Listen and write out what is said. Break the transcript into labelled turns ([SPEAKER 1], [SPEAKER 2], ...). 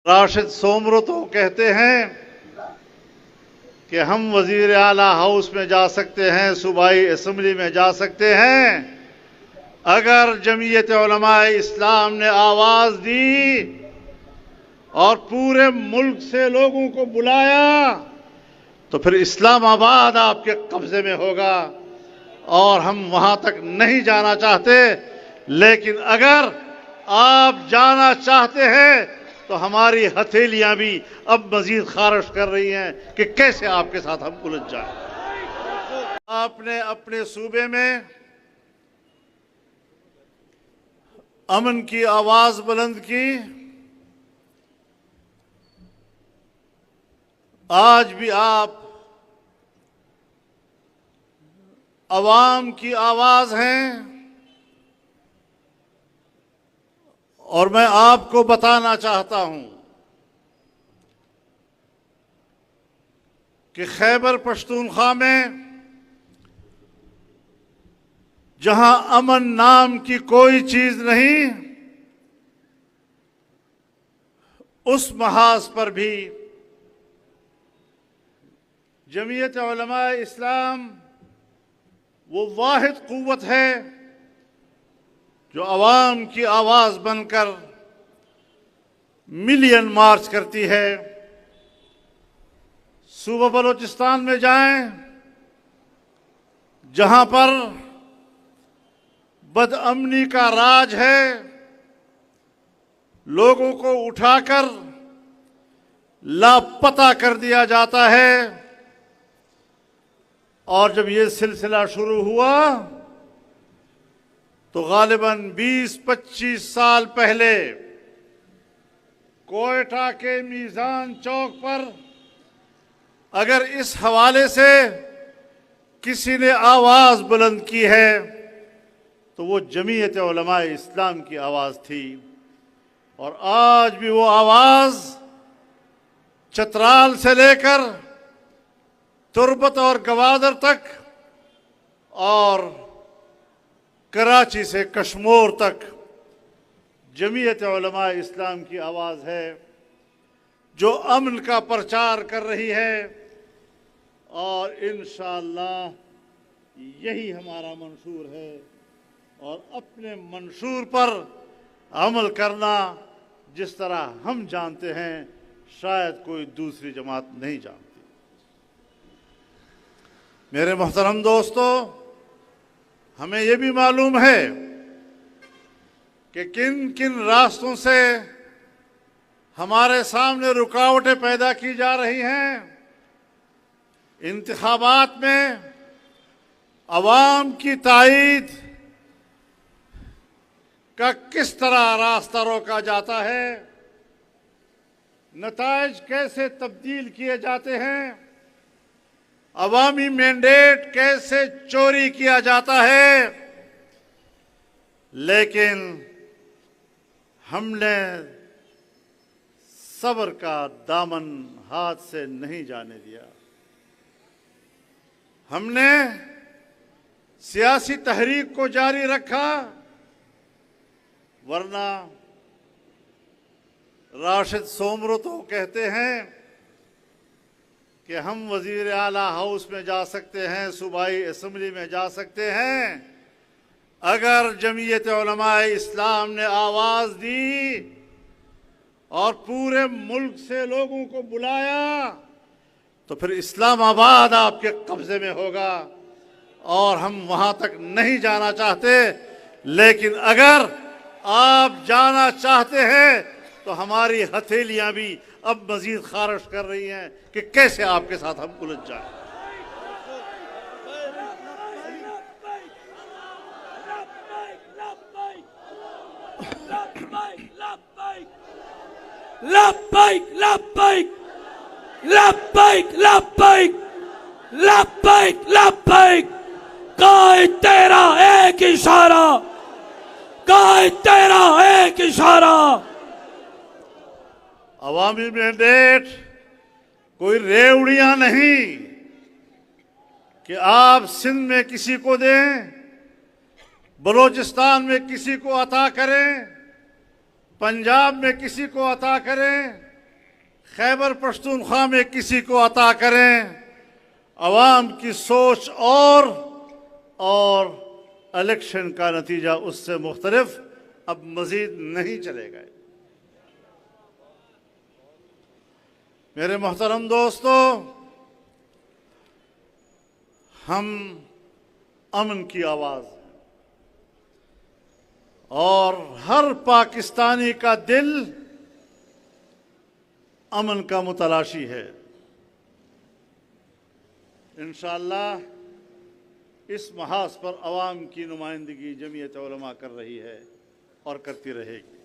[SPEAKER 1] राशिद सोमरो तो कहते हैं कि हम वजीर आला हाउस में जा सकते हैं, सूबाई असम्बली में जा सकते हैं। अगर जमीयत उलमा इस्लाम ने आवाज दी और पूरे मुल्क से लोगों को बुलाया तो फिर इस्लामाबाद आपके कब्जे में होगा और हम वहां तक नहीं जाना चाहते। लेकिन अगर आप जाना चाहते हैं तो हमारी हथेलियां भी अब मजीद खारिश कर रही हैं कि कैसे आपके साथ हम उलझ जाएं। आपने अपने सूबे में अमन की आवाज बुलंद की, आज भी आप अवाम की आवाज हैं और मैं आपको बताना चाहता हूं कि खैबर पख्तूनख्वा में जहां अमन नाम की कोई चीज नहीं, उस महाज पर भी जमीयत उलमा इस्लाम वो वाहिद कुव्वत है जो अवाम की आवाज बनकर मिलियन मार्च करती है। सूबा बलोचिस्तान में जाएं, जहां पर बदअमनी का राज है, लोगों को उठाकर लापता कर दिया जाता है। और जब ये सिलसिला शुरू हुआ तो गालिबन 20-25 साल पहले कोयटा के मीज़ान चौक पर अगर इस हवाले से किसी ने आवाज बुलंद की है तो वो जमीयत उलमा इस्लाम की आवाज थी। और आज भी वो आवाज चतराल से लेकर तुरबत और गवादर तक और कराची से कश्मीर तक जमीयत उलमा इस्लाम की आवाज है जो अमन का प्रचार कर रही है। और इंशाअल्लाह यही हमारा मंशूर है और अपने मंशूर पर अमल करना जिस तरह हम जानते हैं शायद कोई दूसरी जमात नहीं जानती। मेरे मोहतरम दोस्तों, हमें यह भी मालूम है कि किन किन रास्तों से हमारे सामने रुकावटें पैदा की जा रही हैं। इंतखाबात में अवाम की ताईद का किस तरह रास्ता रोका जाता है, नताइज कैसे तब्दील किए जाते हैं, अवामी मैंडेट कैसे चोरी किया जाता है। लेकिन हमने सब्र का दामन हाथ से नहीं जाने दिया। हमने सियासी तहरीक को जारी रखा, वरना राशिद सोमरो तो कहते हैं कि हम वजीर आला हाउस में जा सकते हैं, सूबाई असम्बली में जा सकते हैं। अगर जमीयत उलमा इस्लाम ने आवाज दी और पूरे मुल्क से लोगों को बुलाया तो फिर इस्लामाबाद आपके कब्जे में होगा और हम वहां तक नहीं जाना चाहते। लेकिन अगर आप जाना चाहते हैं तो हमारी हथेलियां भी अब मजीद खारिश कर रही हैं कि कैसे आपके साथ हम उलझ जाएं।
[SPEAKER 2] लब्बैक लब्बैक लब्बैक लब्बैक लब्बैक लब्बैक। कायद तेरा एक इशारा, कायद तेरा एक इशारा।
[SPEAKER 1] अवामी मैंडेट कोई रेवड़ियां नहीं कि आप सिंध में किसी को दें, बलोचिस्तान में किसी को अता करें, पंजाब में किसी को अता करें खैबर पख्तूनख्वा में किसी को अता करें, अवाम की सोच और इलेक्शन का नतीजा उससे मुख्तलिफ अब मजीद नहीं चलेगा। मेरे मोहतरम दोस्तों, हम अमन की आवाज़ हैं और हर पाकिस्तानी का दिल अमन का मुतलाशी है। इंशाअल्लाह इस महाज पर अवाम की नुमाइंदगी जमीयत उलमा कर रही है और करती रहेगी।